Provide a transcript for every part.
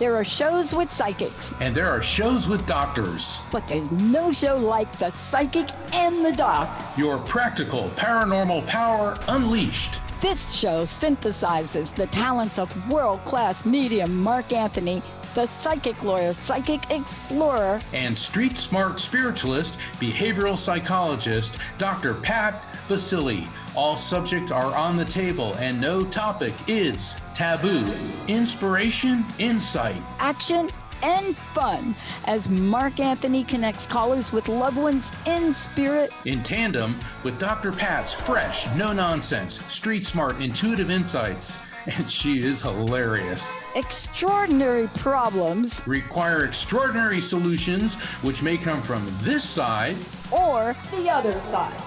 There are shows with psychics, And there are shows with doctors. but there's no show like The Psychic and the Doc. Your practical paranormal power unleashed. This show synthesizes the talents of world-class medium Mark Anthony, the psychic lawyer, psychic explorer, And street smart spiritualist, behavioral psychologist, Dr. Pat Baccili. All subjects are on the table and no topic is taboo. Inspiration, insight, action, and fun as Mark Anthony connects callers with loved ones in spirit. in tandem with Dr. Pat's fresh, no-nonsense, street smart, intuitive insights. And she is hilarious. Extraordinary problems Require extraordinary solutions, which may come from this side or the other side.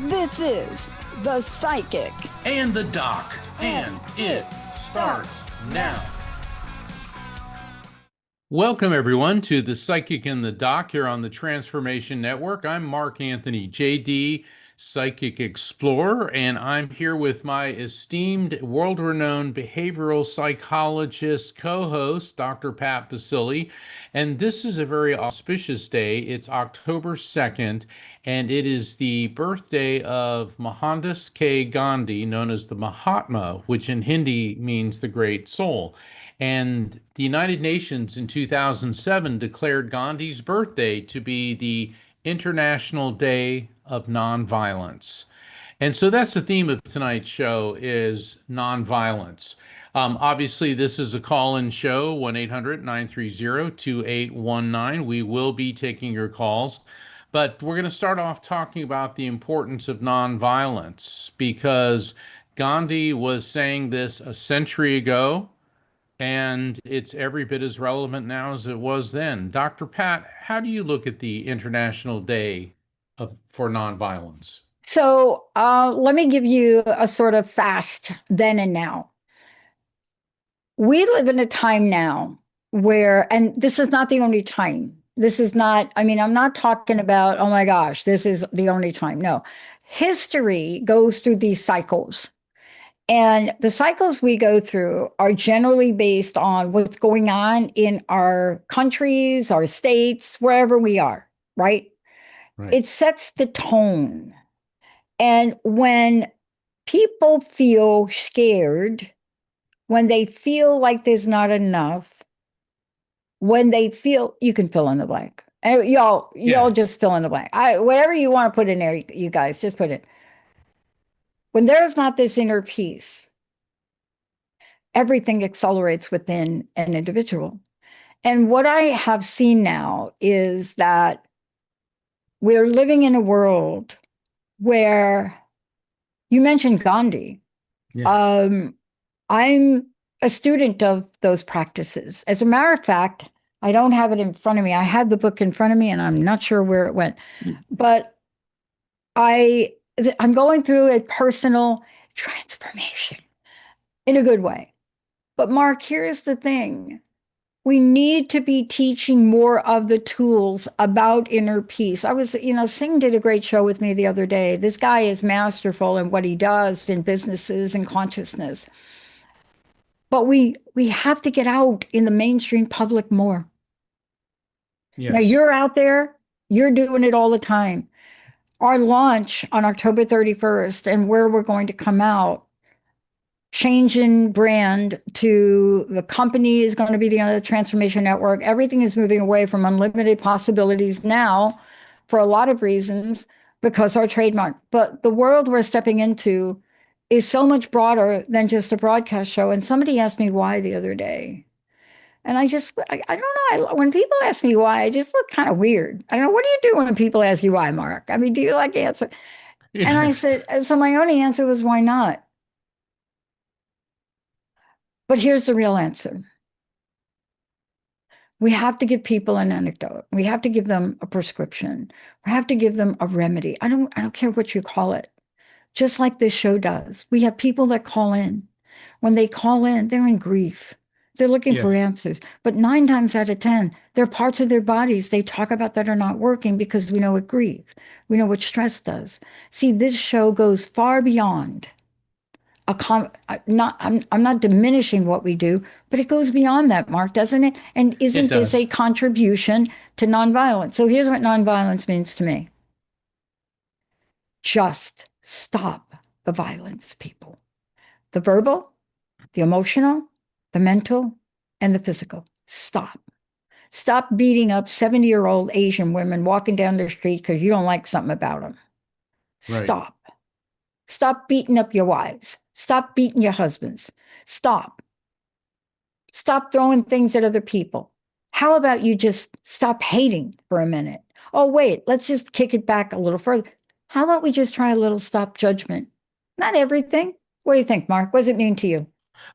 This is The Psychic. and the doc. And it starts now. Welcome, everyone, to The Psychic and the Doc here on the Transformation Network. I'm Mark Anthony, JD, Psychic Explorer, and I'm here with my esteemed, world-renowned behavioral psychologist co-host, Dr. Pat Baccili. And this is a very auspicious day. It's October 2nd, and it is the birthday of Mohandas K. Gandhi, known as the Mahatma, which in Hindi means the great soul. And the United Nations in 2007 declared Gandhi's birthday to be the International Day of Nonviolence. And so that's the theme of tonight's show is nonviolence. Obviously, this is a call-in show, 1-800-930-2819. We will be taking your calls. But we're going to start off talking about the importance of nonviolence because Gandhi was saying this a century ago, and it's every bit as relevant now as it was then. Dr. Pat, how do you look at the International Day for Nonviolence? So let me give you a sort of fast then and now. We live in a time now where, and this is not the only time. This is not, I'm not talking about, oh my gosh, this is the only time. No, history goes through these cycles. And the cycles we go through are generally based on what's going on in our countries, our states, wherever we are, right? Right. It sets the tone. And when people feel scared, when they feel like there's not enough, when they feel, you can fill in the blank. Y'all just fill in the blank. Whatever you want to put in there, you guys just put it. When there's not this inner peace, everything accelerates within an individual. And what I have seen now is that we're living in a world where you mentioned Gandhi. Yeah. I'm a student of those practices. As a matter of fact, I don't have it in front of me. I had the book in front of me and I'm not sure where it went, but I'm going through a personal transformation in a good way. But Mark, here's the thing. We need to be teaching more of the tools about inner peace. Singh did a great show with me the other day. This guy is masterful in what he does in businesses and consciousness. But we have to get out in the mainstream public more. Yes. Now you're out there, you're doing it all the time. Our launch on October 31st and where we're going to come out, change in brand to the company is going to be the Transformation Network. Everything is moving away from unlimited possibilities now for a lot of reasons because our trademark. But the world we're stepping into is so much broader than just a broadcast show. And somebody asked me why the other day. And I don't know. When people ask me why, I just look kind of weird. I don't know. What do you do when people ask you why, Mark? Do you like answer? Yeah. And I said, so my only answer was, why not? But here's the real answer. We have to give people an anecdote. We have to give them a prescription. We have to give them a remedy. I don't care what you call it. Just like this show does. We have people that call in. When they call in, they're in grief. They're looking for answers. But 9 times out of 10, there are parts of their bodies they talk about that are not working because we know what grief, we know what stress does. See, this show goes far beyond I'm not diminishing what we do, but it goes beyond that, Mark, doesn't it? And It isn't this a does. contribution to nonviolence? So here's what nonviolence means to me. Just stop the violence, people. The verbal, the emotional, the mental, and the physical. Stop. Stop beating up 70-year-old Asian women walking down the street because you don't like something about them. Right. Stop. Stop beating up your wives. Stop beating your husbands. Stop. Stop throwing things at other people. How about you just stop hating for a minute? Oh, wait, let's just kick it back a little further. How about we just try a little stop judgment? Not everything. What do you think, Mark? What does it mean to you?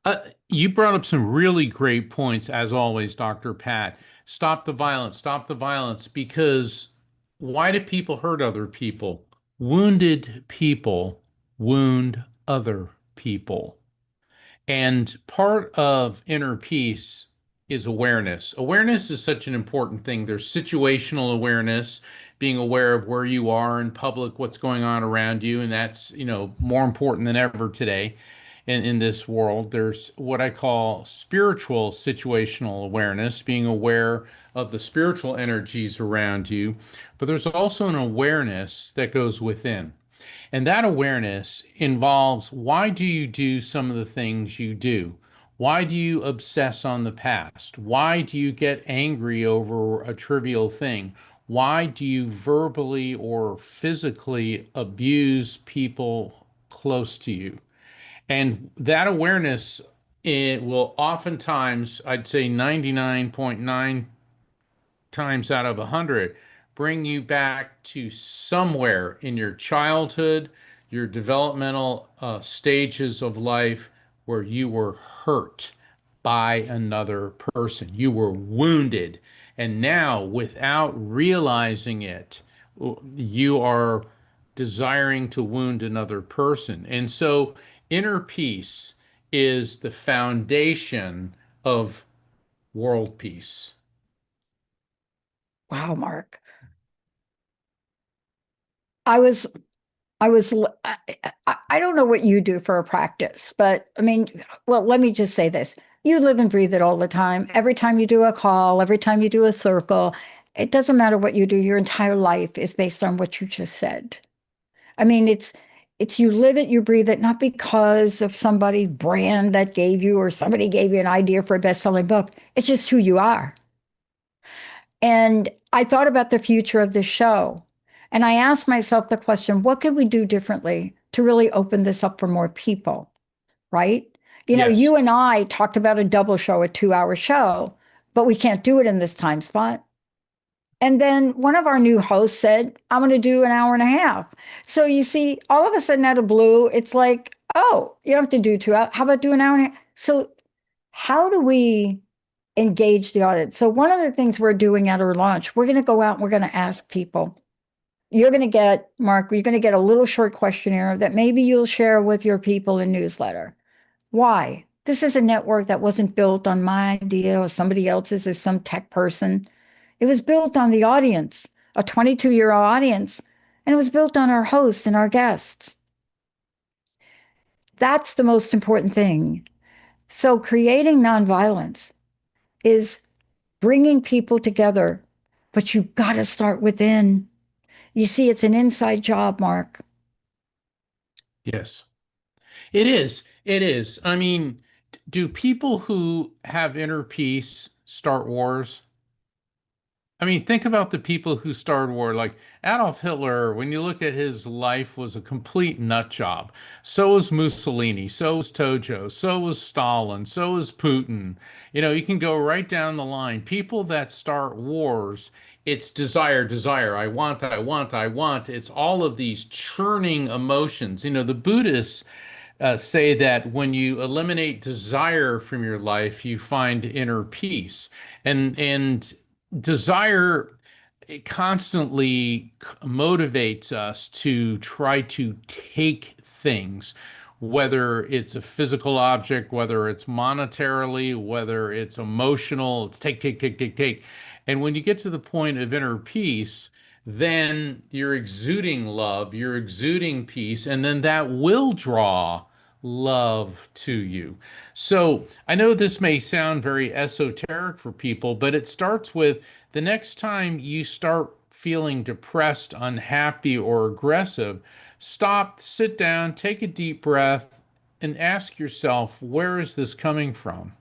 Uh, you brought up some really great points, as always, Dr. Pat. Stop the violence, because why do people hurt other people? Wounded people wound other people. And part of inner peace is awareness. Awareness is such an important thing. There's situational awareness, being aware of where you are in public, what's going on around you, and that's, more important than ever today in this world. There's what I call spiritual situational awareness, being aware of the spiritual energies around you, but there's also an awareness that goes within. And that awareness involves, why do you do some of the things you do? Why do you obsess on the past? Why do you get angry over a trivial thing? Why do you verbally or physically abuse people close to you? And that awareness, it will oftentimes, I'd say 99.9 times out of 100, bring you back to somewhere in your childhood, your developmental stages of life where you were hurt by another person. You were wounded. And now, without realizing it, you are desiring to wound another person. And so, inner peace is the foundation of world peace. Wow, Mark. I was I was, I don't know what you do for a practice, but I mean, well, let me just say this. You live and breathe it all the time. Every time you do a call, every time you do a circle, it doesn't matter what you do, your entire life is based on what you just said. I mean, it's you live it, you breathe it, not because of somebody's brand that gave you or somebody gave you an idea for a best-selling book. It's just who you are. And I thought about the future of this show. And I asked myself the question, what could we do differently to really open this up for more people? Right? You know, Yes. you and I talked about a double show, a 2-hour show, but we can't do it in this time spot. And then one of our new hosts said, I'm going to do an hour and a half. So you see, all of a sudden out of blue, it's like, oh, you don't have to do 2 hours. How about do an hour and a half? So how do we engage the audience? So one of the things we're doing at our launch, we're going to go out and we're going to ask people. You're going to get, Mark, you're going to get a little short questionnaire that maybe you'll share with your people in newsletter. Why? This is a network that wasn't built on my idea or somebody else's or some tech person. It was built on the audience, a 22-year-old audience, and it was built on our hosts and our guests. That's the most important thing. So creating nonviolence is bringing people together, but you've got to start within. You see, it's an inside job, Mark. Yes. It is. It is. I mean, do people who have inner peace start wars? I mean, think about the people who started war. Like Adolf Hitler, when you look at his life, was a complete nut job. So was Mussolini, so was Tojo, so was Stalin, so was Putin. You can go right down the line. People that start wars, it's desire, desire. I want, I want, I want. It's all of these churning emotions. The Buddhists say that when you eliminate desire from your life, you find inner peace. And desire, it constantly motivates us to try to take things, whether it's a physical object, whether it's monetarily, whether it's emotional. It's take, take, take, take, take. And when you get to the point of inner peace, then you're exuding love, you're exuding peace, and then that will draw love to you. So I know this may sound very esoteric for people, but it starts with the next time you start feeling depressed, unhappy, or aggressive, stop, sit down, take a deep breath, and ask yourself, where is this coming from?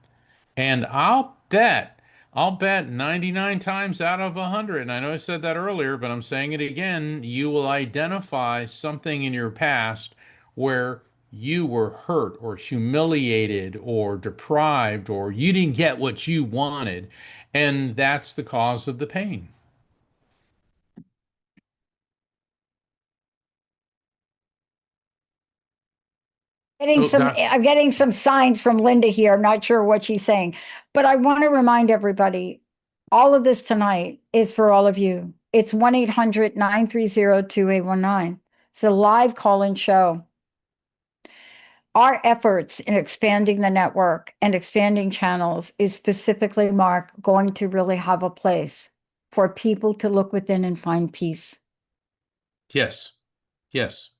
And I'll bet 99 times out of 100, and I know I said that earlier, but I'm saying it again, you will identify something in your past where you were hurt or humiliated or deprived or you didn't get what you wanted, and that's the cause of the pain. Oh, I'm getting some signs from Linda here. I'm not sure what she's saying, but I want to remind everybody, all of this tonight is for all of you. It's 1-800-930-2819. It's a live call-in show. Our efforts in expanding the network and expanding channels is specifically, Mark, going to really have a place for people to look within and find peace. yes, yes.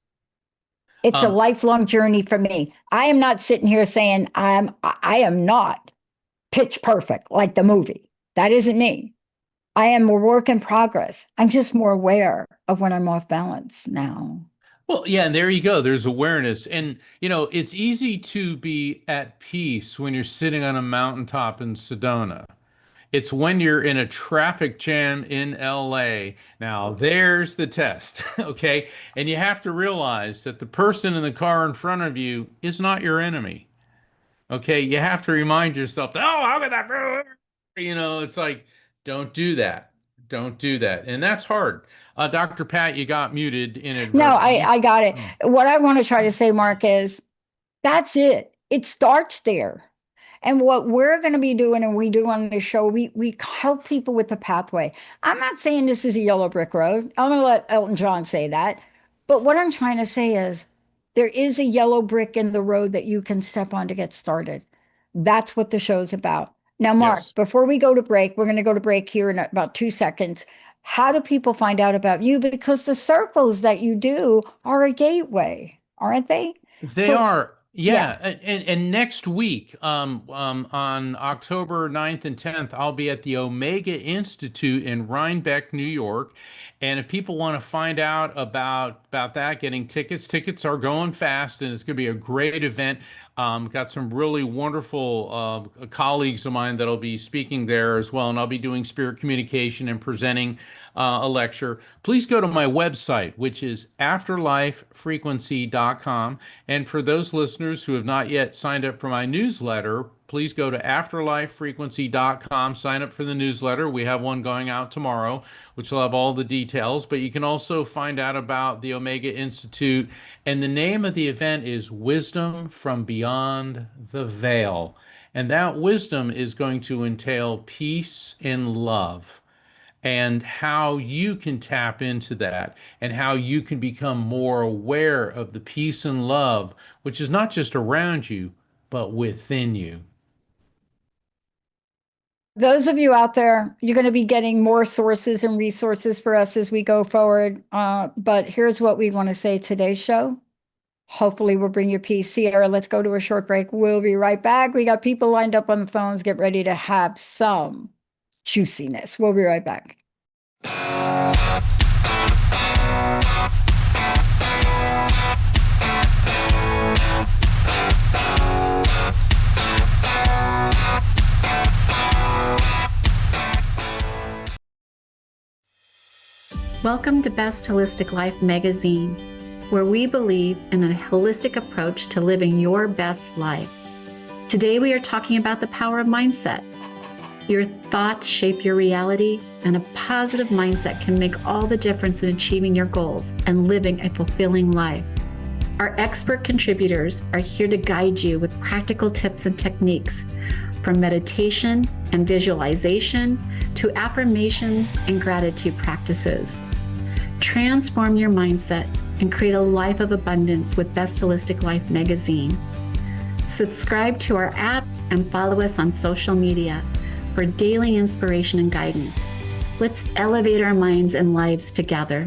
It's a lifelong journey for me. I am not sitting here saying I am not pitch perfect like the movie. That isn't me. I am a work in progress. I'm just more aware of when I'm off balance now. Well, yeah, and there you go. There's awareness. And, it's easy to be at peace when you're sitting on a mountaintop in Sedona. It's when you're in a traffic jam in LA. Now, there's the test, okay? And you have to realize that the person in the car in front of you is not your enemy, okay? You have to remind yourself, oh, how could that, it's like, don't do that. Don't do that. And that's hard. Dr. Pat, you got muted No, inadvertently. I got it. What I want to try to say, Mark, is that's it. It starts there. And what we're going to be doing, and we do on the show, we help people with the pathway. I'm not saying this is a yellow brick road. I'm going to let Elton John say that. But what I'm trying to say is there is a yellow brick in the road that you can step on to get started. That's what the show's about. Now, Mark, Yes. before we go to break, we're going to go to break here in about 2 seconds. How do people find out about you? Because the circles that you do are a gateway, aren't they? They So, are, yeah. yeah. And next week, on October 9th and 10th, I'll be at the Omega Institute in Rhinebeck, New York. And if people want to find out about that, getting tickets are going fast, and it's going to be a great event. Got some really wonderful colleagues of mine that'll be speaking there as well, and I'll be doing spirit communication and presenting a lecture. Please go to my website, which is afterlifefrequency.com. And for those listeners who have not yet signed up for my newsletter, please go to afterlifefrequency.com, sign up for the newsletter. We have one going out tomorrow, which will have all the details, but you can also find out about the Omega Institute. And the name of the event is Wisdom from Beyond the Veil. And that wisdom is going to entail peace and love, and how you can tap into that, and how you can become more aware of the peace and love, which is not just around you, but within you. Those of you out there, you're going to be getting more sources and resources for us as we go forward. But here's what we want to say today's show. Hopefully we'll bring you peace. Sierra, let's go to a short break. We'll be right back. We got people lined up on the phones. Get ready to have some juiciness. We'll be right back. Welcome to Best Holistic Life magazine, where we believe in a holistic approach to living your best life. Today we are talking about the power of mindset. Your thoughts shape your reality, and a positive mindset can make all the difference in achieving your goals and living a fulfilling life. Our expert contributors are here to guide you with practical tips and techniques, from meditation and visualization to affirmations and gratitude practices. Transform your mindset and create a life of abundance with Best Holistic Life magazine. Subscribe to our app and follow us on social media for daily inspiration and guidance. Let's elevate our minds and lives together.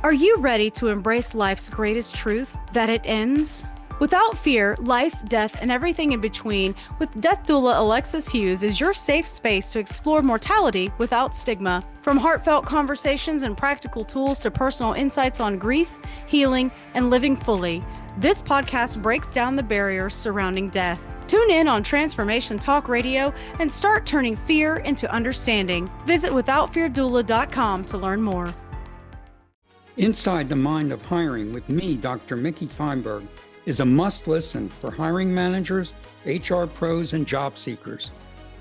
Are you ready to embrace life's greatest truth, that it ends? Without fear, life, death, and everything in between, with Death Doula Alexis Hughes is your safe space to explore mortality without stigma. From heartfelt conversations and practical tools to personal insights on grief, healing, and living fully, this podcast breaks down the barriers surrounding death. Tune in on Transformation Talk Radio and start turning fear into understanding. Visit withoutfeardoula.com to learn more. Inside the Mind of Hiring with me, Dr. Mickey Feinberg, is a must-listen for hiring managers, HR pros, and job seekers.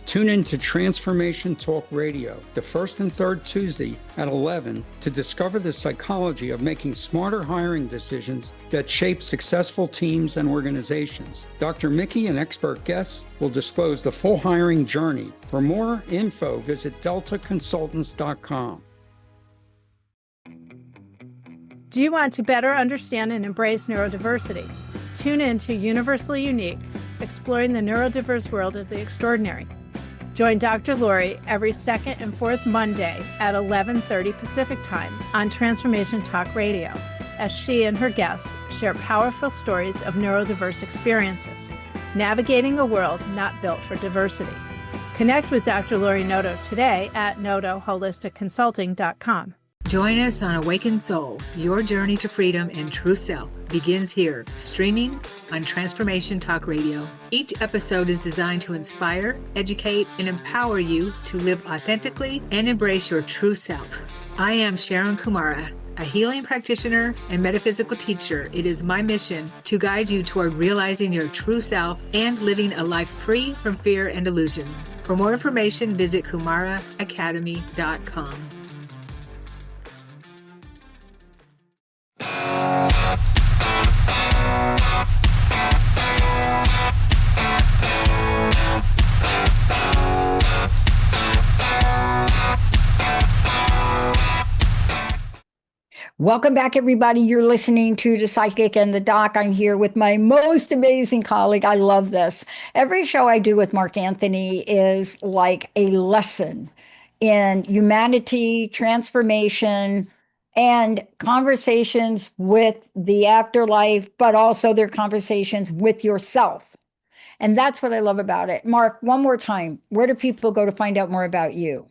Tune in to Transformation Talk Radio, the first and third Tuesday at 11 to discover the psychology of making smarter hiring decisions that shape successful teams and organizations. Dr. Mickey and expert guests will disclose the full hiring journey. For more info, visit deltaconsultants.com. Do you want to better understand and embrace neurodiversity? Tune in to Universally Unique, exploring the neurodiverse world of the extraordinary. Join Dr. Lori every second and fourth Monday at 11:30 Pacific Time on Transformation Talk Radio, as she and her guests share powerful stories of neurodiverse experiences, navigating a world not built for diversity. Connect with Dr. Lori Noto today at notoholisticconsulting.com. Join us on Awakened Soul. Your journey to freedom and true self begins here, streaming on Transformation Talk Radio. Each episode is designed to inspire, educate, and empower you to live authentically and embrace your true self. I am Sharon Kumara, a healing practitioner and metaphysical teacher. It is my mission to guide you toward realizing your true self and living a life free from fear and illusion. For more information, visit kumaraacademy.com. Welcome back, everybody. You're listening to The Psychic and the Doc. I'm here with my most amazing colleague. I love this. Every show I do with Mark Anthony is like a lesson in humanity, transformation, and conversations with the afterlife, but also their conversations with yourself. And that's what I love about it. Mark, one more time, where do people go to find out more about you?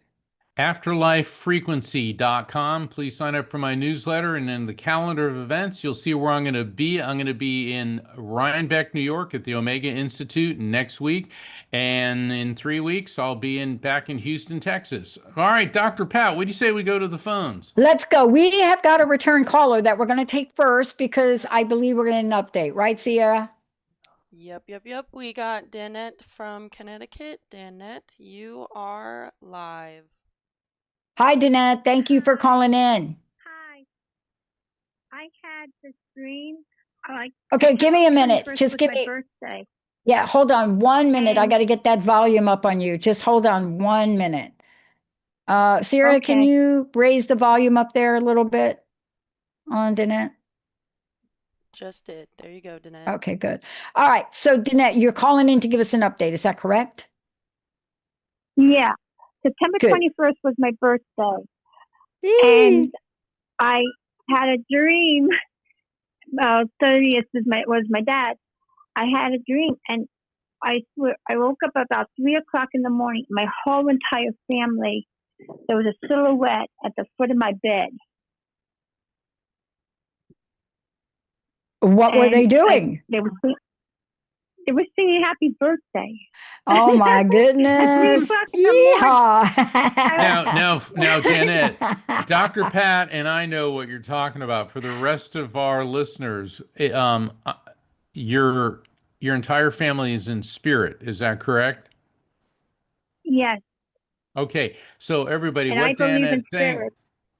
afterlifefrequency.com. Please sign up for my newsletter, and in the calendar of events, you'll see where I'm going to be. I'm going to be in Rhinebeck, New York at the Omega Institute next week. And in 3 weeks, I'll be back in Houston, Texas. All right, Dr. Pat, what do you say we go to the phones? Let's go. We have got a return caller that we're going to take first because I believe we're going to an update. Right, Sierra? Yep. We got Danette from Connecticut. Danette, you are live. Hi, Danette. Thank you for calling in. Hi. I had this dream. Okay, give me a minute. Just give me. Birthday. Yeah, hold on 1 minute. I got to get that volume up on you. Just hold on 1 minute. Sierra, can you raise the volume up there a little bit on Danette? Just did. There you go, Danette. Okay, good. All right. So, Danette, you're calling in to give us an update. Is that correct? Yeah. September 21st was my birthday. And I had a dream. 30th was my dad. I had a dream, and I swear I woke up about 3 o'clock in the morning. My whole entire family, there was a silhouette at the foot of my bed. What were they doing? They were singing happy birthday. Oh my goodness. Yeehaw. Now, Danette, Dr. Pat and I know what you're talking about. For the rest of our listeners, your entire family is in spirit. Is that correct? Yes. Okay. So everybody, And what I believe in Danette's saying. spirit.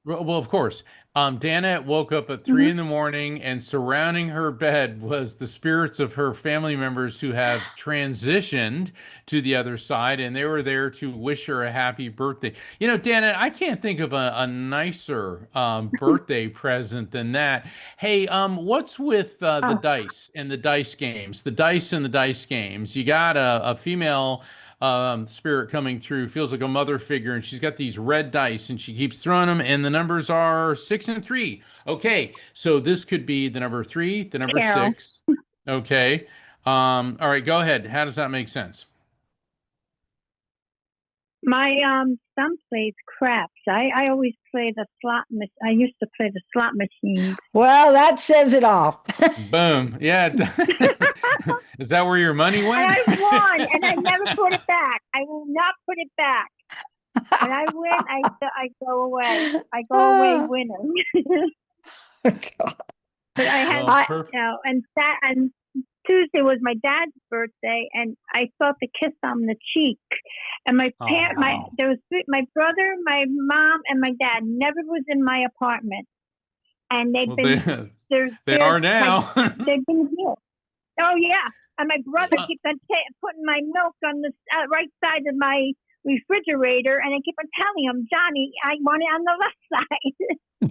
Well, of course. Danette woke up at 3 in the morning, and surrounding her bed was the spirits of her family members who have transitioned to the other side, and they were there to wish her a happy birthday. You know, Danette, I can't think of a nicer birthday present than that. Hey, what's with the dice and the dice games? The dice and the dice games. You got a female spirit coming through, feels like a mother figure, and she's got these red dice and she keeps throwing them, and the numbers are 6 and 3. Okay, so this could be the number 3, the number 6. Okay. All right, go ahead. How does that make sense? My son plays craps. I always play the slot machine. I used to play the slot machines. Well, that says it all. Boom. Yeah. Is that where your money And went? I won, and I never put it back. I will not put it back. When I win, I go away. I go away winning. Oh, God. But I had, Well, perfect. and Tuesday was my dad's birthday, and I felt the kiss on the cheek. And my brother, my mom, and my dad never was in my apartment, and they've been they are now. They've been here. Oh yeah, and my brother keeps on putting my milk on the right side of my refrigerator, and I keep on telling him, Johnny, I want it on the left side.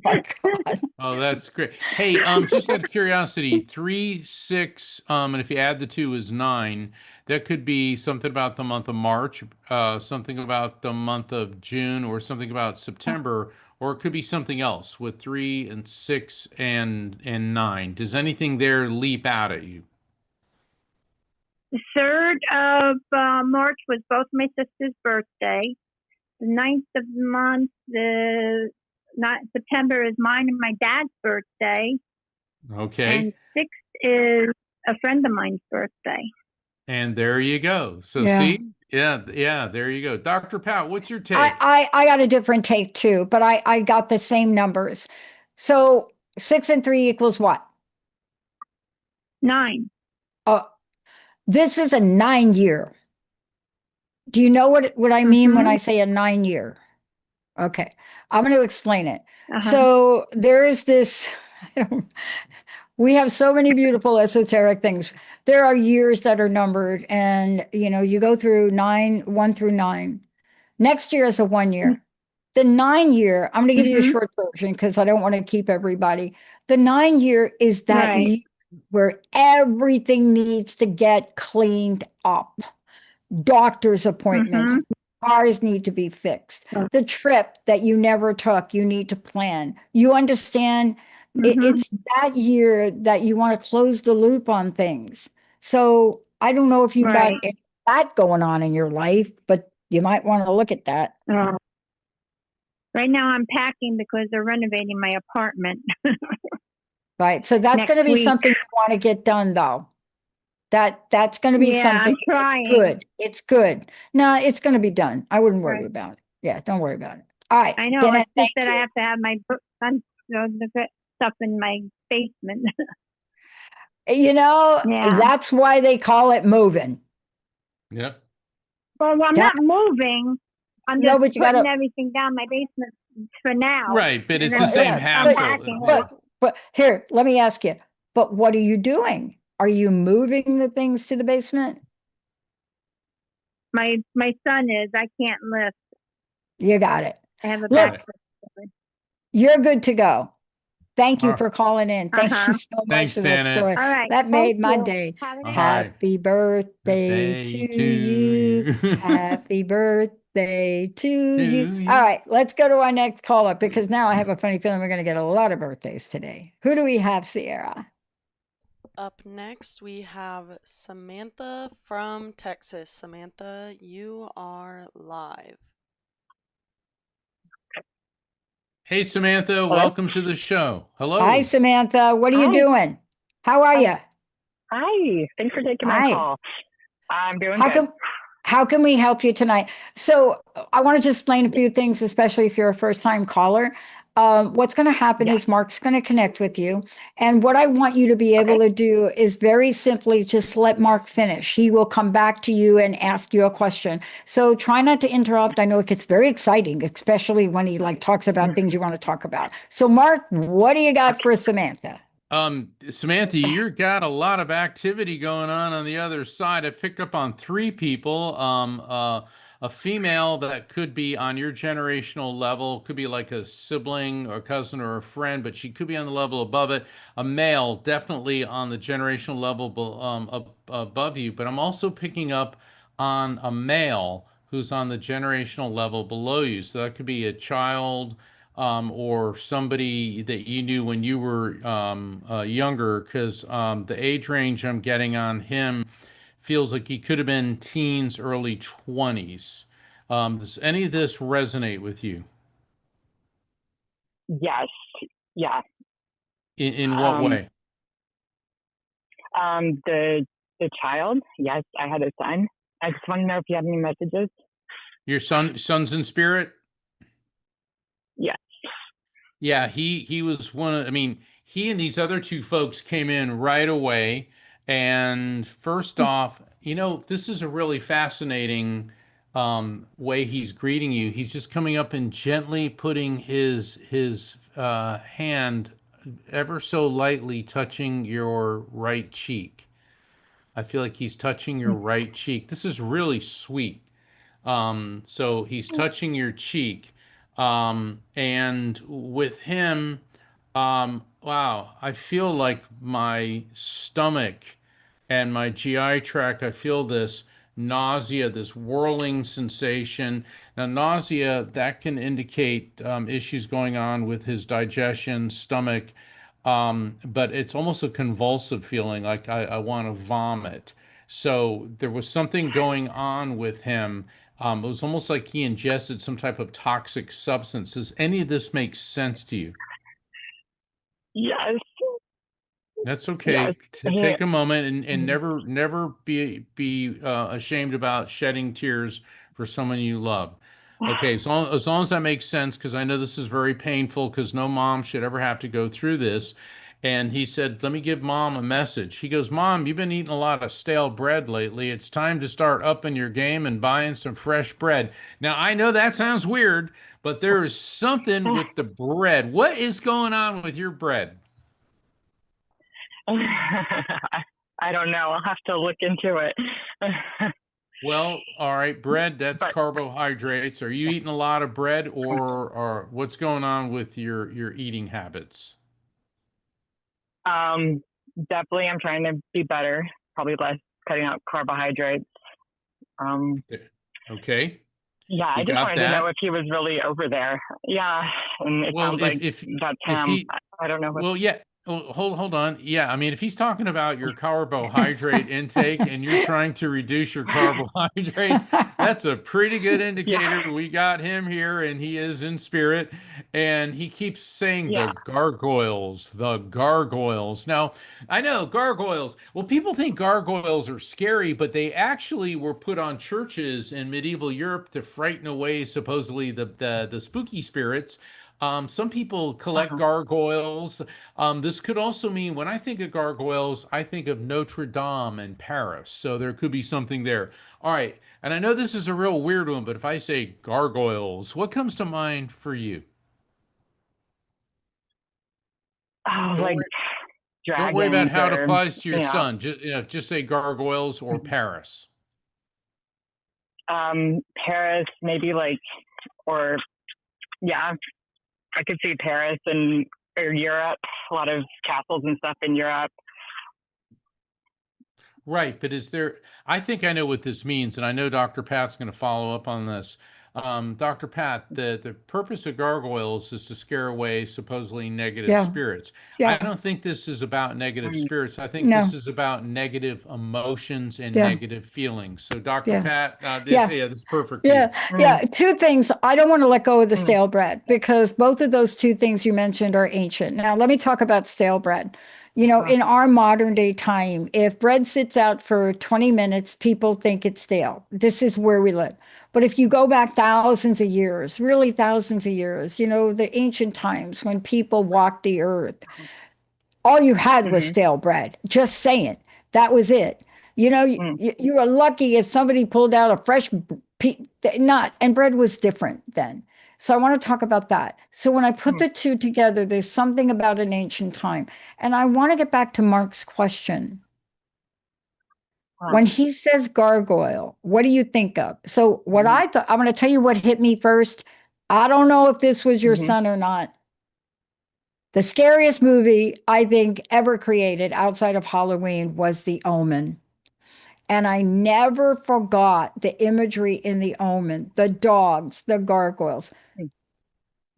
My God. Oh, that's great. Hey, just out of curiosity, 3, 6, and if you add the 2 is 9. That could be something about the month of March, something about the month of June, or something about September, or it could be something else with 3 and 6 and 9. Does anything there leap out at you? The 3rd of March was both my sister's birthday. The 9th of the month, September is mine and my dad's birthday. Okay. And 6th is a friend of mine's birthday. And there you go. So Yeah. see? Yeah, there you go. Dr. Pat, what's your take? I got a different take too, but I got the same numbers. So 6 and 3 equals what? 9. Oh, this is a 9-year. Do you know what I mean when I say a 9-year? Okay, I'm going to explain it. So there is this, we have so many beautiful esoteric things. There are years that are numbered, and you go through 1 through 9. Next year is a 1-year. The 9-year, I'm going to give you the short version because I don't want to keep everybody. The 9-year is that year where everything needs to get cleaned up. Doctor's appointments, cars need to be fixed. The trip that you never took, you need to plan. You understand? It's that year that you want to close the loop on things. So I don't know if you got that going on in your life, but you might want to look at that. Right now I'm packing because they're renovating my apartment. Right. So that's going to be something you want to get done, though. That's going to be something. I'm trying. It's good. It's good. No, it's going to be done. I wouldn't worry about it. Yeah, don't worry about it. All right. I know. It's just that I have to have my stuff in my basement. That's why they call it moving. Yep. Well, I'm not moving. I'm just putting everything down my basement for now. Right, but it's the same hassle. But here, let me ask you. But what are you doing? Are you moving the things to the basement? My son is. I can't lift. You got it. I have a back. You're good to go. Thank you for calling in. Thank you so much for that story. All right. That made my day. Happy birthday to you. Happy birthday to you. All right, let's go to our next caller because now I have a funny feeling we're going to get a lot of birthdays today. Who do we have, Sierra? Up next, we have Samantha from Texas. Samantha, you are live. Hey, Samantha, welcome to the show. Hello. Hi, Samantha. What are you doing? How are you? Hi. Thanks for taking my call. I'm doing good. How can we help you tonight? So I wanted to explain a few things, especially if you're a first-time caller. What's going to happen is Mark's going to connect with you. And what I want you to be able to do is very simply just let Mark finish. He will come back to you and ask you a question. So try not to interrupt. I know it gets very exciting, especially when he talks about things you want to talk about. So Mark, what do you got for Samantha? Samantha, you got a lot of activity going on the other side. I picked up on 3 people. A female that could be on your generational level, could be like a sibling or a cousin or a friend, but she could be on the level above it. A male, definitely on the generational level above you. But I'm also picking up on a male who's on the generational level below you. So that could be a child, or somebody that you knew when you were younger? Because the age range I'm getting on him feels like he could have been teens, early 20s. Does any of this resonate with you? Yes. Yeah. In what way? The child. Yes, I had a son. I just want to know if you have any messages. Your son's in spirit? Yes. Yeah, he was one of, I mean, he and these other two folks came in right away. And first off, this is a really fascinating way he's greeting you. He's just coming up and gently putting his hand ever so lightly touching your right cheek. I feel like he's touching your right cheek. This is really sweet. So he's touching your cheek. And with him, wow, I feel like my stomach and my GI tract, I feel this nausea, this whirling sensation. Now, nausea, that can indicate issues going on with his digestion, stomach, but it's almost a convulsive feeling, like I want to vomit. So there was something going on with him. It was almost like he ingested some type of toxic substance. Does any of this make sense to you? Yes. That's Yes. okay. To take a moment and never be ashamed about shedding tears for someone you love. Okay, as long as that makes sense, because I know this is very painful, because no mom should ever have to go through this. And he said, "Let me give mom a message." He goes, "Mom, you've been eating a lot of stale bread lately. It's time to start upping your game and buying some fresh bread." Now, I know that sounds weird, but there is something with the bread. What is going on with your bread? I don't know. I'll have to look into it. Well, all right, bread, that's But carbohydrates. Are you eating a lot of bread, or what's going on with your eating habits? definitely I'm trying to be better. Probably less cutting out carbohydrates. Um, Okay, yeah, I you just got wanted to know that. if he was really over there. Yeah, and it Well, sounds like that's if him. he I don't know what. Well, yeah. Well, hold on. Yeah, I mean, if he's talking about your carbohydrate intake and you're trying to reduce your carbohydrates, that's a pretty good Yeah, indicator. We got him here and he is in spirit. And he keeps saying yeah. the gargoyles, the gargoyles. Now, I know gargoyles. Well, people think gargoyles are scary, but they actually were put on churches in medieval Europe to frighten away supposedly the spooky spirits. Some people collect Uh-huh. gargoyles. This could also mean, when I think of gargoyles, I think of Notre Dame in Paris. So there could be something there. All right. And I know this is a real weird one, but if I say gargoyles, what comes to mind for you? Oh, Don't like worry, don't worry about dragons how it or applies to your you know, son. Just say gargoyles or Paris. Paris, maybe like, or yeah, I could see Paris and or Europe. A lot of castles and stuff in Europe. Right, but I think I know what this means, and I know Dr. Pat's going to follow up on this. Dr. Pat, the purpose of gargoyles is to scare away supposedly negative Yeah. spirits. I Yeah. don't think this is about negative Mm. spirits. I think this No. is about negative emotions and Yeah. negative feelings. So, Dr. Yeah. Pat, Yeah. this is perfect for you. Yeah, yeah. Two things. I don't want to let go of the Mm. stale bread because both of those two things you mentioned are ancient. Now, let me talk about stale bread. Uh-huh. In our modern day time, if bread sits out for 20 minutes, people think it's stale. This is where we live. But if you go back thousands of years, really thousands of years, the ancient times when people walked the earth, all you had was Mm-hmm. stale bread. Just saying. That was it. Mm. You were lucky if somebody pulled out a fresh nut, and bread was different then. So I want to talk about that. So when I put Mm. the two together, there's something about an ancient time. And I want to get back to Mark's question. Huh. When he says gargoyle, what do you think of? So what Mm-hmm. I thought, I'm going to tell you what hit me first. I don't know if this was your Mm-hmm. son or not. The scariest movie I think ever created outside of Halloween was The Omen. And I never forgot the imagery in The Omen, the dogs, the gargoyles.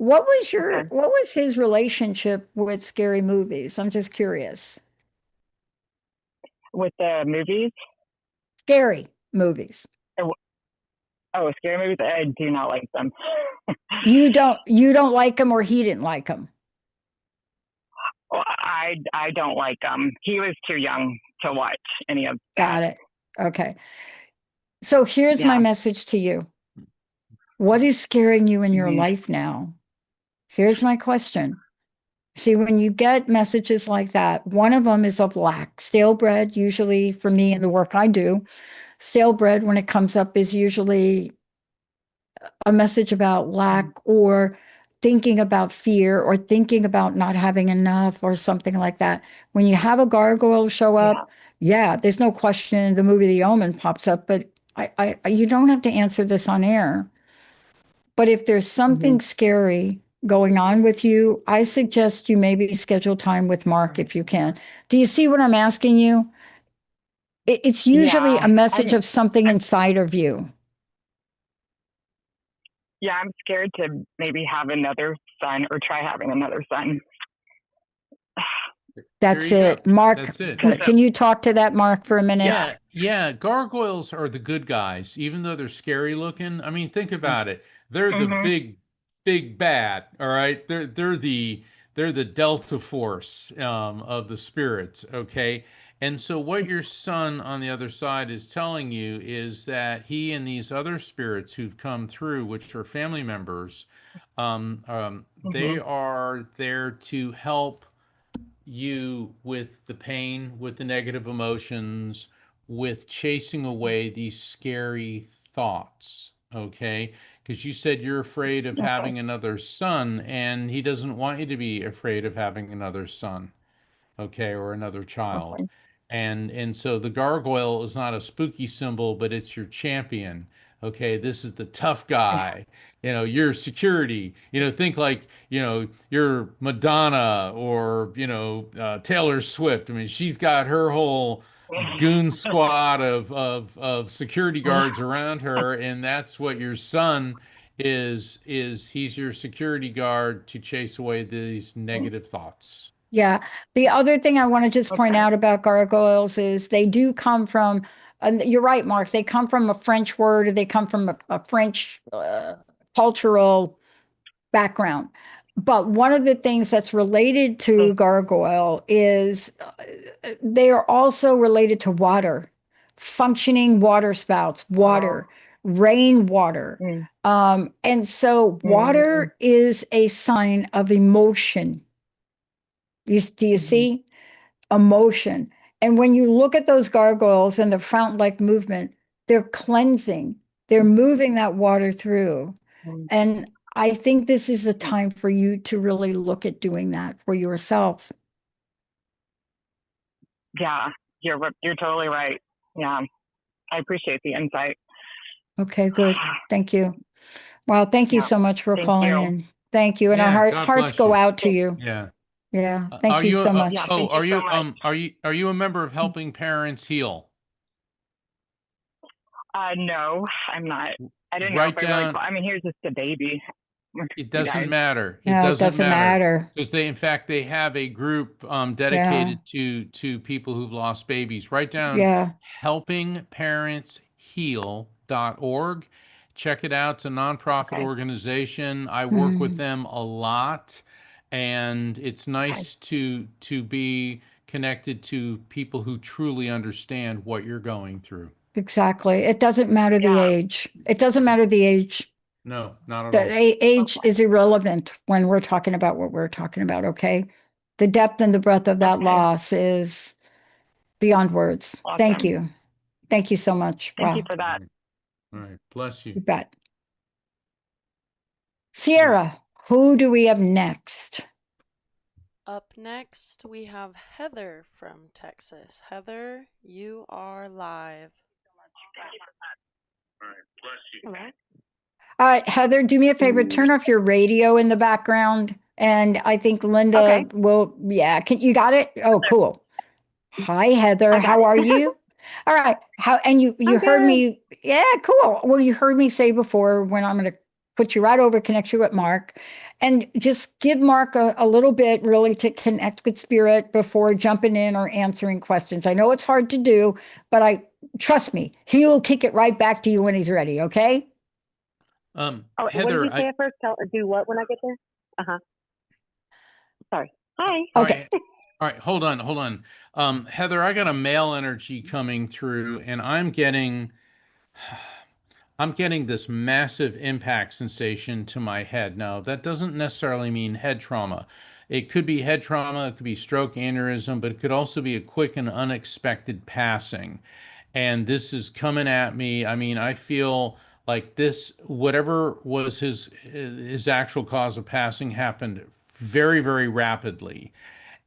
Okay. what was his relationship with scary movies? I'm just curious. With the movies? Scary movies. Oh, scary movies? I do not like them. You don't like him, or he didn't like him? Well, I don't like them. He was too young to watch any of that. Got it. Okay. So here's my Yeah. message to you. What is scaring you in your Mhm. life now? Here's my question. See, when you get messages like that, one of them is of lack. Stale bread, usually for me and the work I do, stale bread, when it comes up, is usually a message about lack or thinking about fear or thinking about not having enough or something like that. When you have a gargoyle show up, yeah, there's no question the movie The Omen pops up, but you don't have to answer this on air. But if there's something scary going on with you, I suggest you maybe schedule time with Mark if you can. Do you see what I'm asking you? It's usually Yeah. a message of something inside of you. Yeah, I'm scared to maybe have another son or try having another son. That's There you go. it. Mark, That's it. can you talk to that, Mark, for a minute? Yeah. Gargoyles are the good guys, even though they're scary looking. I mean, think about it. They're the Mhm. big bad. All right. They're the Delta Force of the spirits. Okay. And so what your son on the other side is telling you is that he and these other spirits who've come through, which are family members, they are there to help you with the pain, with the negative emotions, with chasing away these scary thoughts. Okay. Because you said you're afraid of Okay. having another son, and he doesn't want you to be afraid of having another son, okay, or another child. Okay. And so the gargoyle is not a spooky symbol, but it's your champion. Okay, this is the tough guy. Your security. Think like you're Madonna or Taylor Swift. I mean, she's got her whole goon squad of security guards around her, and that's what your son is he's your security guard to chase away these negative thoughts. Yeah. The other thing I want to just point Okay. out about gargoyles is they do come from, and you're right, Mark, they come from a French word, or they come from a French cultural background. But one of the things that's related to gargoyle is they are also related to water, functioning water spouts, water, rainwater. Mm. And so Mm. water is a sign of emotion. Do you see? Emotion. And when you look at those gargoyles and the fountain-like movement, they're cleansing. They're moving that water through. Mm. And I think this is a time for you to really look at doing that for yourself. Yeah, you're totally right. Yeah, I appreciate the insight. Okay, good. Thank you. Well, thank you Yeah, so much for thank calling you. in. Thank you. And our Yeah, God hearts bless go you. out to you. Yeah. Yeah. Are Thank you you so Yeah, much. thank you so much. are you a member of Helping Parents Heal? No, I'm not. I didn't know if Write I really. down. I mean, here's just a baby. It You doesn't guys. matter. It No, it doesn't doesn't matter matter. because in fact, they have a group Yeah. dedicated to people who've lost babies. Write down Yeah. helpingparentsheal.org. Check it out. It's a nonprofit Okay. organization. I work with Mm, them a lot, and it's Okay. nice to be connected to people who truly understand what you're going through. exactly. It doesn't matter the Yeah. age. It doesn't matter the age. No, not at The all. age Okay. is irrelevant when we're talking about what we're talking about, okay? The depth and the breadth of that Okay. loss is beyond words. Thank Awesome. you. Thank you so much. Thank you Wow. for that. All right. Bless you. You bet. Sierra, who do we have next? Up next, we have Heather from Texas. Heather, you are live. All right, Heather, do me a favor, turn off your radio in the background. And I think Linda Okay. will, yeah, you got it? Oh, cool. Hi, Heather. I got How it. are you? All right. And you I'm heard good. me. Yeah, cool. Well, you heard me say before when I'm going to puts you right over, connects you with Mark. And just give Mark a little bit really to connect with spirit before jumping in or answering questions. I know it's hard to do, but trust me, he will kick it right back to you when he's ready, okay? Oh, what did Heather, you say at first? Do what when I get there? Uh-huh. Sorry. Hi. all Okay. right, all right, hold on. Heather, I got a male energy coming through, and I'm getting this massive impact sensation to my head. Now, that doesn't necessarily mean head trauma. It could be head trauma, it could be stroke aneurysm, but it could also be a quick and unexpected passing. And this is coming at me. I mean, I feel like this, whatever was his actual cause of passing, happened very, very rapidly,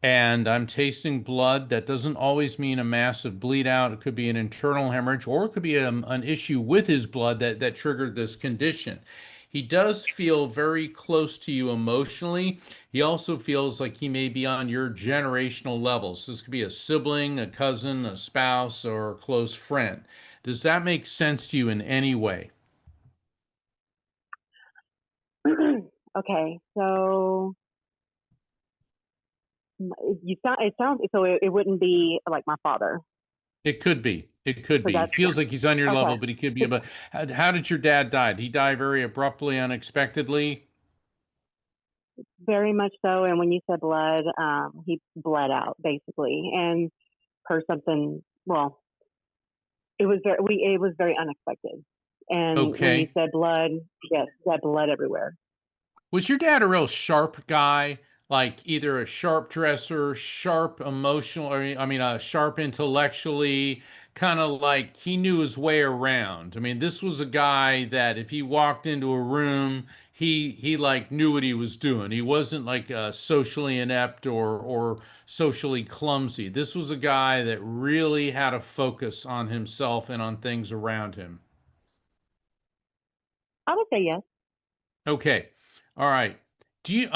and I'm tasting blood. That doesn't always mean a massive bleed out. It could be an internal hemorrhage, or it could be an issue with his blood that triggered this condition. He does feel very close to you emotionally. He also feels like he may be on your generational level. So this could be a sibling, a cousin, a spouse, or a close friend. Does that make sense to you in any way? Okay, so it sounds so it wouldn't be like my father. It could be. It could So be. He that's feels like he's on your okay. level, but he could be. But how did your dad die? Did he die very abruptly, unexpectedly? Very much so. And when you said blood, he bled out basically, and per something. Well, it was very unexpected. And when you Okay. said blood, yes, that blood everywhere. Was your dad a real sharp guy? Like either a sharp dresser, sharp emotional, or I mean, sharp intellectually, kind of like he knew his way around. I mean, this was a guy that if he walked into a room, he like knew what he was doing. He wasn't like socially inept or socially clumsy. This was a guy that really had a focus on himself and on things around him. I would say yes. Okay. All right. Do you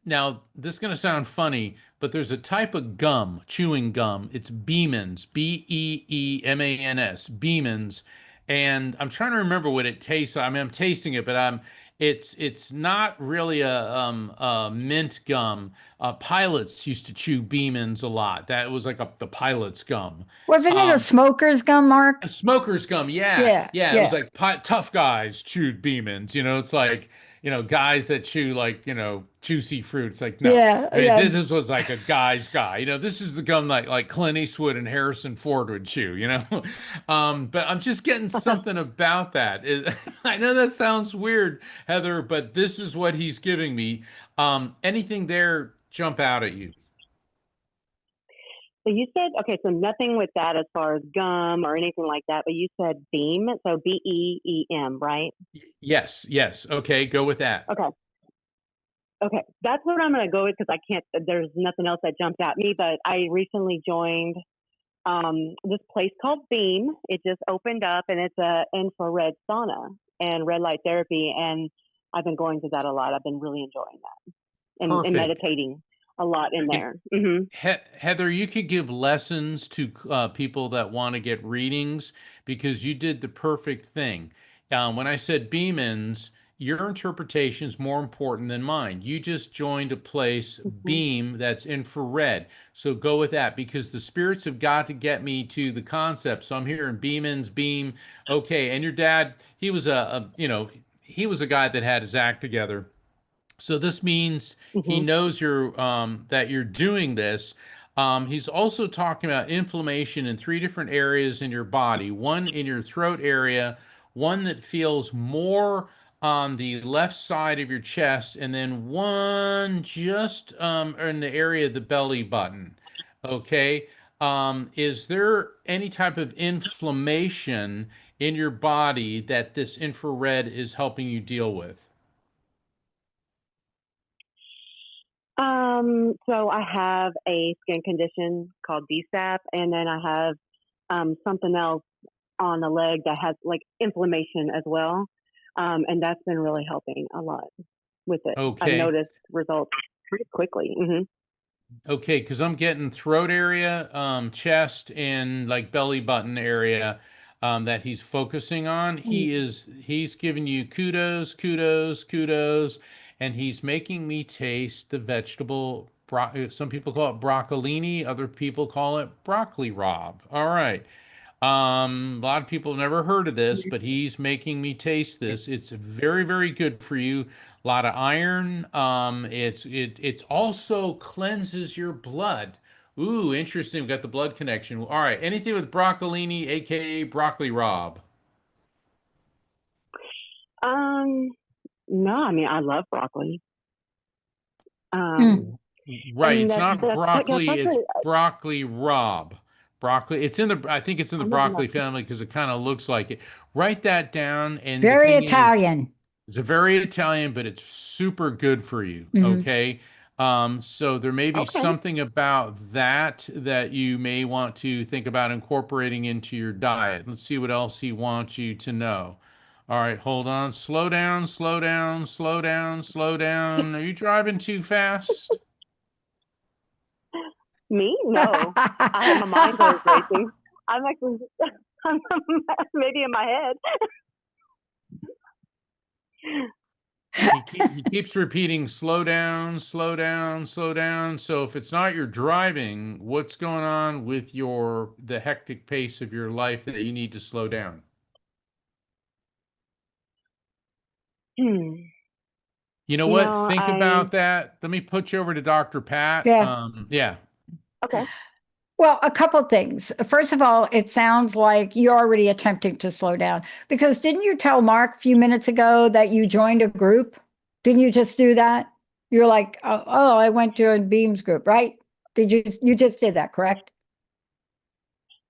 now this is going to sound funny, but there's a type of gum, chewing gum. It's Beemans, Beemans, Beemans, and I'm trying to remember what it tastes. I mean, I'm tasting it, but it's not really a mint gum. Pilots used to chew Beemans a lot. That was like the pilot's gum. Wasn't it a Um, smoker's gum, Mark? a smoker's gum, yeah, Yeah, yeah. It was yeah, like tough guys chewed Beemans. It's like guys that chew like juicy fruit. It's like no, yeah, I mean yeah. this was like a guy's guy. This is the gum like Clint Eastwood and Harrison Ford would chew. But I'm just getting something about that. I know that sounds weird, Heather, but this is what he's giving me. Anything there jump out at you? So you said, okay, so nothing with that as far as gum or anything like that, but you said beam, so Beem, right? Yes, yes. Okay, go with that. Okay. Okay. That's what I'm going to go with because there's nothing else that jumped at me, but I recently joined this place called Beam. It just opened up and it's a infrared sauna and red light therapy. And I've been going to that a lot. I've been really enjoying that and Perfect. meditating a lot in And there. Mm-hmm. Heather, you could give lessons to people that want to get readings because you did the perfect thing. When I said Beemans, your interpretation is more important than mine. You just joined a place, Mm-hmm. Beam, that's infrared. So go with that because the spirits have got to get me to the concept. So I'm hearing Beemans, Beam. Okay. And your dad, he was he was a guy that had his act together. So this means he Mm-hmm. knows that you're doing this. He's also talking about inflammation in three different areas in your body. One in your throat area, one that feels more on the left side of your chest, and then one just in the area of the belly button. Okay. Is there any type of inflammation in your body that this infrared is helping you deal with? So I have a skin condition called DSAP, and then I have something else on the leg that has like inflammation as well. And that's been really helping a lot with it. I've Okay. noticed results pretty quickly. Mm-hmm. Okay, because I'm getting throat area, chest, and like belly button area. that he's focusing on. He's giving you kudos, kudos, kudos, and he's making me taste the vegetable. Some people call it broccolini, other people call it broccoli rabe. All right. A lot of people have never heard of this, but he's making me taste this. It's very, very good for you. A lot of iron. It also cleanses your blood. Ooh, interesting. We've got the blood connection. All right. Anything with broccolini, aka broccoli rabe? No, I mean I love broccoli. Right. And It's not yeah, broccoli, that's it's a, broccoli rabe. Broccoli. I think it's in the I'm looking broccoli up. family because it kind of looks like it. Write that down. And the Very thing is, Italian. it's a very Italian, but it's super good for you. Mhm. Okay. So there may be Okay. something about that that you may want to think about incorporating into your diet. Let's see what else he wants you to know. All right, hold on. Slow down, slow down, slow down, slow down. Are you driving too fast? Me? No. My mind goes racing. I'm actually, I'm maybe in my head. He keeps repeating, slow down, slow down, slow down. So if it's not your driving, what's going on with the hectic pace of your life that you need to slow down? Hmm. You know You what? know, Think about that. Let me put you over to Dr. Pat. Yeah. Yeah. okay. Well, a couple things. First of all, it sounds like you're already attempting to slow down because didn't you tell Mark a few minutes ago that you joined a group? Didn't you just do that? You're like, oh, I went to a Beams group, right? You just did that, correct?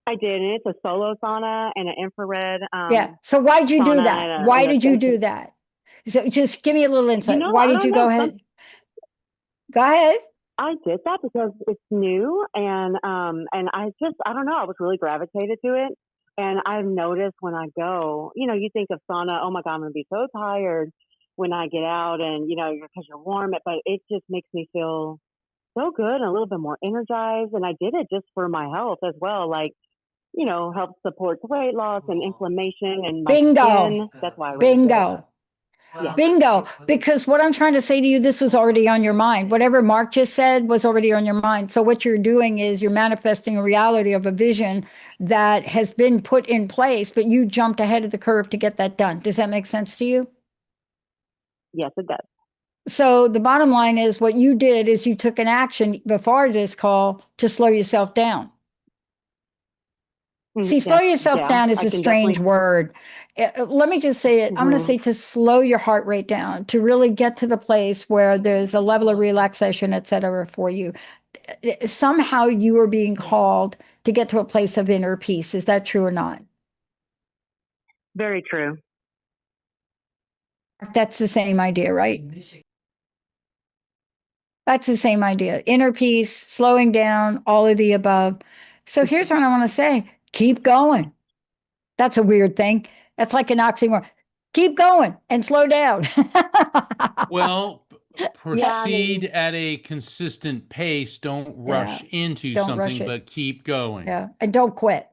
I did, and it's a solo sauna and an infrared Yeah. So why'd you do sauna that? and Why a did you do sensor. that? So just give me a little insight. Why I did don't you go know. ahead? Go ahead. I did that because it's new, and I don't know. I was really gravitated to it, and I've noticed when I go, you think of sauna, oh my god, I'm gonna be so tired when I get out, and because you're warm, but it just makes me feel so good and a little bit more energized. And I did it just for my health as well, like help support weight loss and inflammation and my Bingo. skin. That's why I really did it. Bingo. Yeah. Bingo. Because what I'm trying to say to you, this was already on your mind. Whatever Mark just said was already on your mind. So what you're doing is you're manifesting a reality of a vision that has been put in place, but you jumped ahead of the curve to get that done. Does that make sense to you? Yes, it does. So the bottom line is what you did is you took an action before this call to slow yourself down. See, slow yourself down is I a can strange definitely. word. Let me just say it. I'm going to Mhm. say to slow your heart rate down, to really get to the place where there's a level of relaxation, et cetera, for you. Somehow you are being called to get to a place of inner peace. Is that true or not? Very true. That's the same idea, right? That's the same idea. Inner peace, slowing down, all of the above. So here's what I want to say. Keep going. That's a weird thing. That's like an oxymoron. Keep going and slow down. Well, Yeah, I mean, proceed at a consistent pace. Don't Yeah. rush into Don't rush something, it. but keep going. Yeah. And don't quit.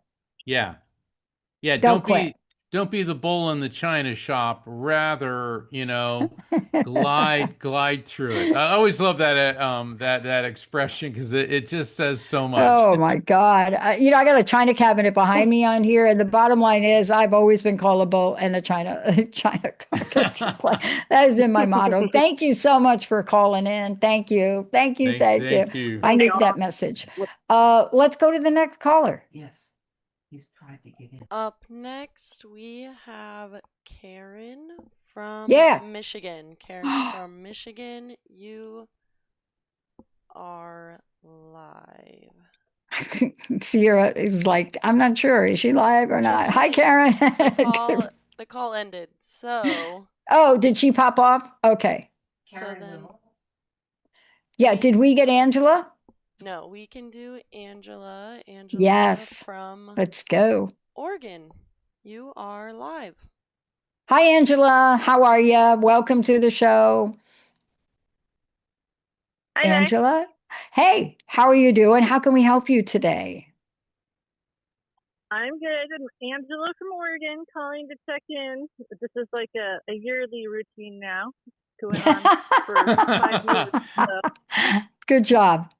Yeah. Yeah, Don't quit. don't be the bull in the china shop. Rather, glide through it. I always love that expression because it just says so much. Oh my God. I got a China cabinet behind me on here. And the bottom line is I've always been called a bull and a China that has been my motto. Thank you so much for calling in. Thank you. Thank you. Thank you. Thank you. I need that message. Let's go to the next caller. Yes. He's trying to get in. Up next, we have Karen from Yeah. Michigan. Karen from Michigan, you are live. Sierra, it was like, I'm not sure. Is she live or not? Just Hi, kidding. Karen. The call ended. So, Oh, did she pop off? Okay. Yeah. Did we get Angela? No, we can do Angela. Angela Yes. from Let's go. Oregon. You are live. Hi, Angela. How are you? Welcome to the show. Hi there. Angela. Hey, how are you doing? How can we help you today? I'm good. I'm Angela from Oregon calling to check in. This is like a yearly routine now, going on for 5 years. So. Good job.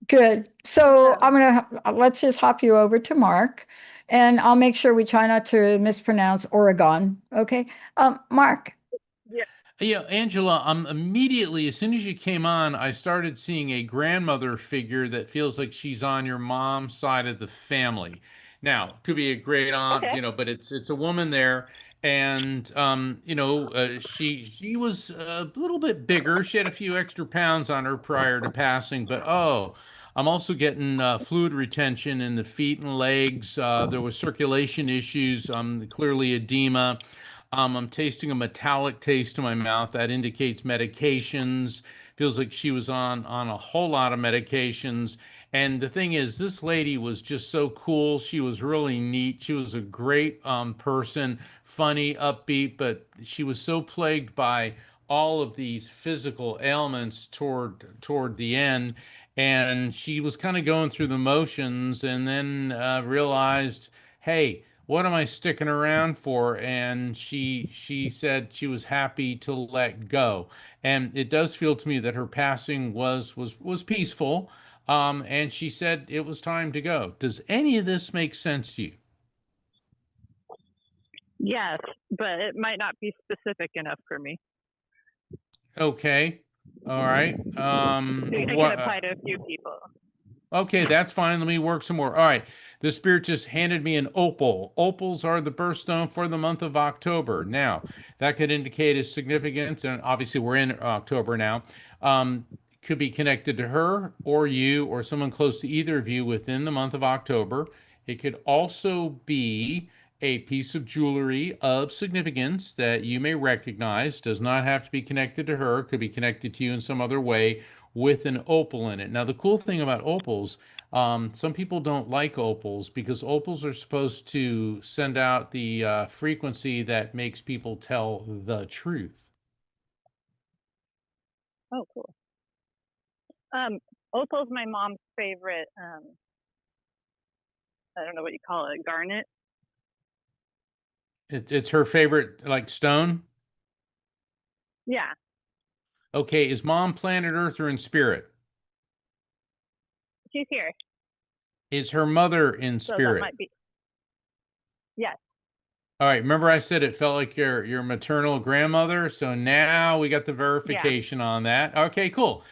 Good. So Yeah. let's just hop you over to Mark, and I'll make sure we try not to mispronounce Oregon. Okay. Mark. Yeah. Yeah, Angela, immediately, as soon as you came on, I started seeing a grandmother figure that feels like she's on your mom's side of the family. Now, could be a great aunt, Okay. but it's a woman there, and she was a little bit bigger. She had a few extra pounds on her prior to passing, but oh, I'm also getting fluid retention in the feet and legs. There was circulation issues, clearly edema. I'm tasting a metallic taste in my mouth that indicates medications. Feels like she was on a whole lot of medications. And the thing is, this lady was just so cool. She was really neat. She was a great person, funny, upbeat, but she was so plagued by all of these physical ailments toward the end. And she was kind of going through the motions, and then realized, hey, what am I sticking around for? And she said she was happy to let go. And it does feel to me that her passing was peaceful. And she said it was time to go. Does any of this make sense to you? Yes, but it might not be specific enough for me. Okay. All right. It can apply to a few people. Okay, that's fine. Let me work some more. All right. The spirit just handed me an opal. Opals are the birthstone for the month of October. Now, that could indicate its significance, and obviously we're in October now. Could be connected to her or you or someone close to either of you within the month of October. It could also be a piece of jewelry of significance that you may recognize. Does not have to be connected to her. Could be connected to you in some other way with an opal in it. Now, the cool thing about opals, some people don't like opals because opals are supposed to send out the frequency that makes people tell the truth. Oh, cool. Opal's my mom's favorite. I don't know what you call it, garnet. It's her favorite, like, stone. Yeah. Okay, is mom planet Earth or in spirit? She's here. Is her mother in So that spirit? might be. Yes. All right, remember I said it felt like your maternal grandmother, so now we got the verification on that. Okay, cool.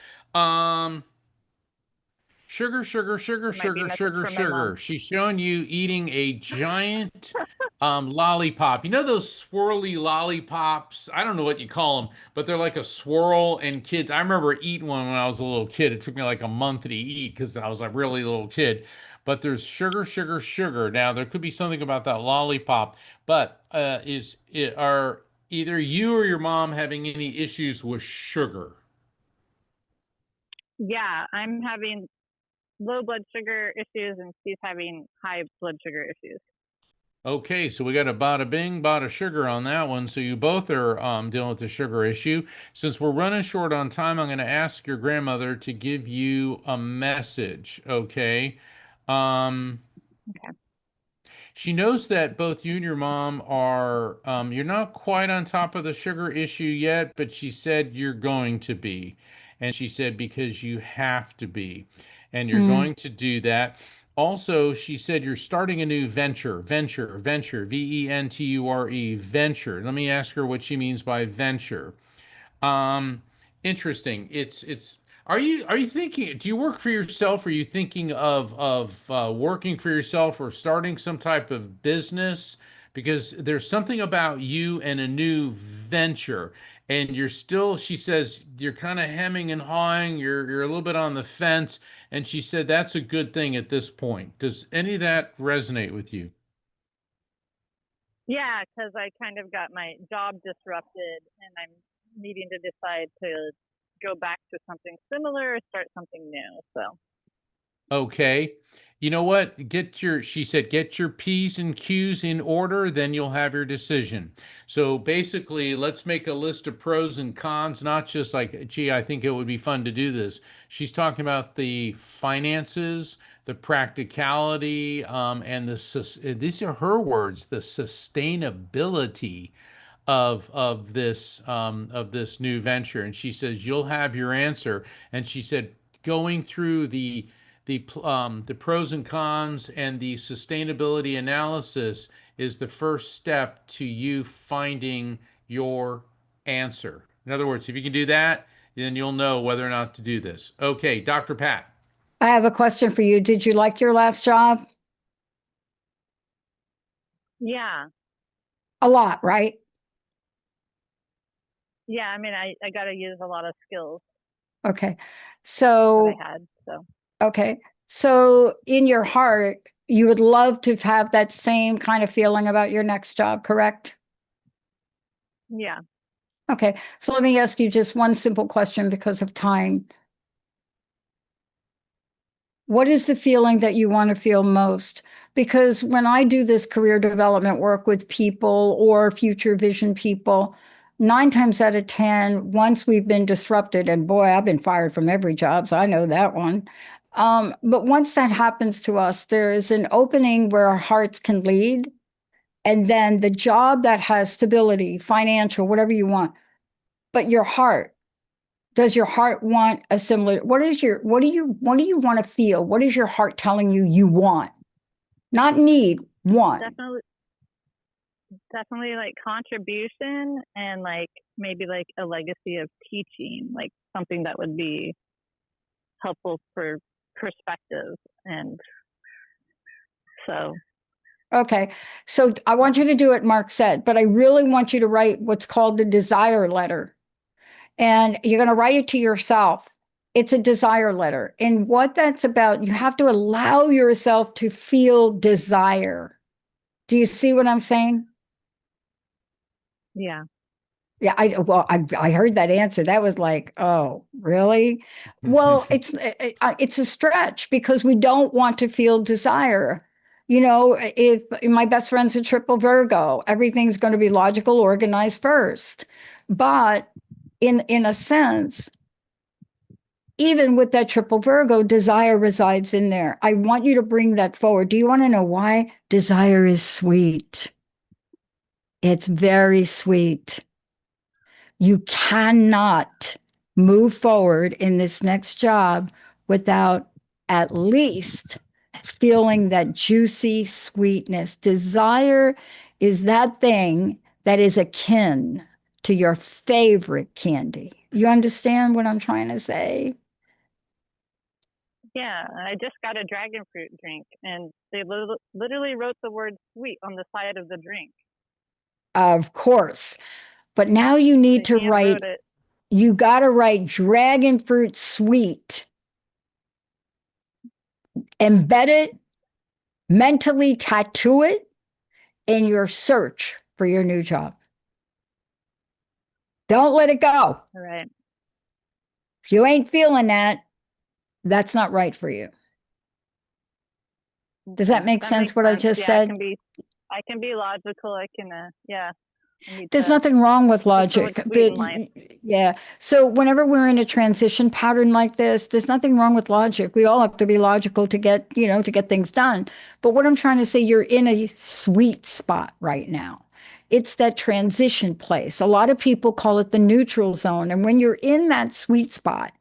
Sugar, sugar, sugar, It might be a sugar, message sugar, from my mom. sugar. She's showing you eating a giant lollipop. You know those swirly lollipops? I don't know what you call them, but they're like a swirl. And kids, I remember eating one when I was a little kid. It took me like a month to eat because I was a really little kid. But there's sugar, sugar, sugar. Now there could be something about that lollipop, but are either you or your mom having any issues with sugar? Yeah, I'm having low blood sugar issues and she's having high blood sugar issues. Okay, so we got a bada bing, bada sugar on that one. So you both are dealing with the sugar issue. Since we're running short on time, I'm going to ask your grandmother to give you a message. Okay. Okay. She knows that both you and your mom are, you're not quite on top of the sugar issue yet, but she said you're going to be. And she said because you have to be. And you're Mm. going to do that. Also, she said you're starting a new venture, venture, venture. Let me ask her what she means by venture. Um, Interesting. It's. Are you thinking? Do you work for yourself? Are you thinking of working for yourself or starting some type of business? Because there's something about you and a new venture, and you're still. She says you're kind of hemming and hawing. You're a little bit on the fence, and she said that's a good thing at this point. Does any of that resonate with you? Yeah, because I kind of got my job disrupted and I'm needing to decide to go back to something similar or start something new. So Okay. You know what? She said, get your P's and Q's in order, then you'll have your decision. So basically, let's make a list of pros and cons, not just like, gee, I think it would be fun to do this. She's talking about the finances, the practicality, and these are her words, the sustainability of this new venture. And she says, you'll have your answer. And she said, going through the pros and cons and the sustainability analysis is the first step to you finding your answer. In other words, if you can do that, then you'll know whether or not to do this. Okay, Dr. Pat. I have a question for you. Did you like your last job? Yeah. A lot, right? Yeah. I mean, I got to use a lot of skills Okay. that So, I had. So, okay. So in your heart, you would love to have that same kind of feeling about your next job, correct? yeah. Okay. So let me ask you just one simple question because of time. What is the feeling that you want to feel most? Because when I do this career development work with people or future vision people, 9 times out of 10, once we've been disrupted, and boy, I've been fired from every job, so I know that one. But once that happens to us, there is an opening where our hearts can lead. And then the job that has stability, financial, whatever you want, but your heart, does your heart want a similar, what do you want to feel? What is your heart telling you you want? Not need, want. Definitely like contribution and like maybe like a legacy of teaching, like something that would be helpful for perspective. And so, Okay. So I want you to do what Mark said, but I really want you to write what's called the desire letter. And you're going to write it to yourself. It's a desire letter. And what that's about, you have to allow yourself to feel desire. Do you see what I'm saying? yeah. Yeah, I heard that answer. That was like, oh, really? Well, it's a stretch because we don't want to feel desire. You know, if my best friend's a triple Virgo, everything's going to be logical, organized first. But in a sense, even with that triple Virgo, desire resides in there. I want you to bring that forward. Do you want to know why? Desire is sweet. It's very sweet. You cannot move forward in this next job without at least feeling that juicy sweetness. Desire is that thing that is akin to your favorite candy. You understand what I'm trying to say? Yeah. I just got a dragon fruit drink and they literally wrote the word sweet on the side of the drink. Of course. But now you need to write, you got to write dragon fruit sweet. Embed it, mentally tattoo it in your search for your new job. Don't let it go. All right. If you ain't feeling that, that's not right for you. Does that make sense what I just said? I can be logical. I can, yeah. There's nothing wrong with logic, but yeah. So whenever we're in a transition pattern like this, there's nothing wrong with logic. We all have to be logical to get, to get things done. But what I'm trying to say, you're in a sweet spot right now. It's that transition place. A lot of people call it the neutral zone. And when you're in that sweet spot,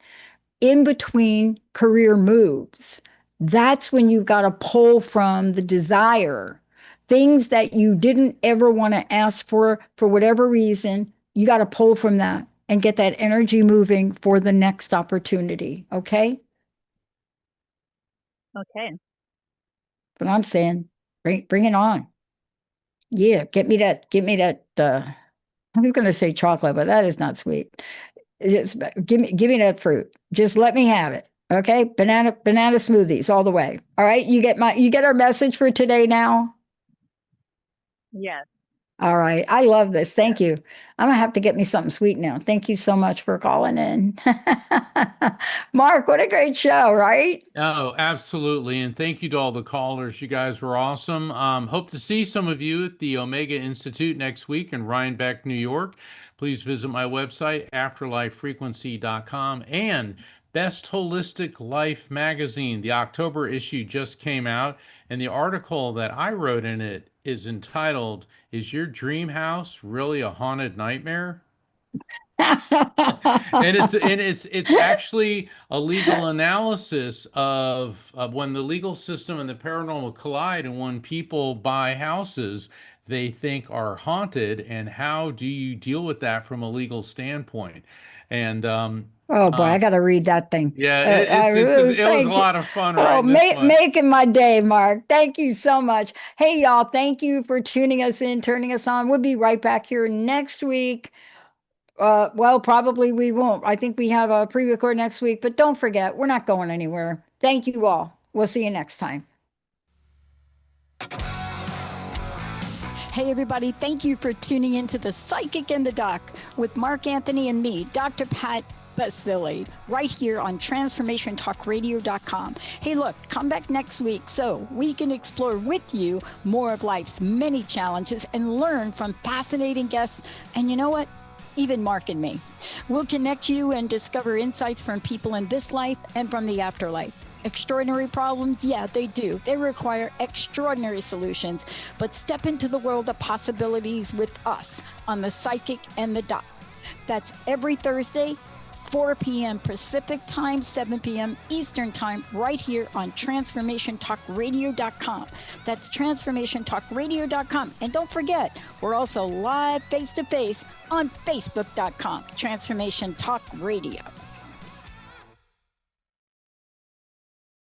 in between career moves, that's when you've got to pull from the desire, things that you didn't ever want to ask for whatever reason. You got to pull from that and get that energy moving for the next opportunity. Okay. Okay. But I'm saying, bring it on. Yeah, get me that. I was going to say chocolate, but that is not sweet. Just give me that fruit. Just let me have it. Okay. Banana smoothies all the way. All right. You get our message for today now? Yes. All right. I love this. Thank you. I'm gonna have to get me something sweet now. Thank you so much for calling in. Mark, what a great show, right? Oh, absolutely. And thank you to all the callers. You guys were awesome. Hope to see some of you at the Omega Institute next week in Rhinebeck, New York. Please visit my website, afterlifefrequency.com, and Best Holistic Life magazine. The October issue just came out, and the article that I wrote in it is entitled, "Is Your Dream House Really a Haunted Nightmare?" And it's actually a legal analysis of when the legal system and the paranormal collide, and when people buy houses they think are haunted, and how do you deal with that from a legal standpoint. And Oh boy, I got to read that thing. yeah, it was a Thank you. lot of fun Oh, writing this one. making my day, Mark. Thank you so much. Hey, y'all, thank you for tuning us in, turning us on. We'll be right back here next week. Well, probably we won't. I think we have a pre-record next week, but don't forget, we're not going anywhere. Thank you all. We'll see you next time. Hey, everybody, thank you for tuning into The Psychic in the Doc with Mark Anthony and me, Dr. Pat Baccili, right here on TransformationTalkRadio.com. Hey, look, come back next week so we can explore with you more of life's many challenges and learn from fascinating guests. And you know what? Even Mark and me. We'll connect you and discover insights from people in this life and from the afterlife. Extraordinary problems? Yeah, they do. They require extraordinary solutions. But step into the world of possibilities with us on The Psychic and the Doc. That's every Thursday, 4 p.m. Pacific Time, 7 p.m. Eastern Time, right here on TransformationTalkRadio.com. That's TransformationTalkRadio.com. And don't forget, we're also live face-to-face on Facebook.com, Transformation Talk Radio.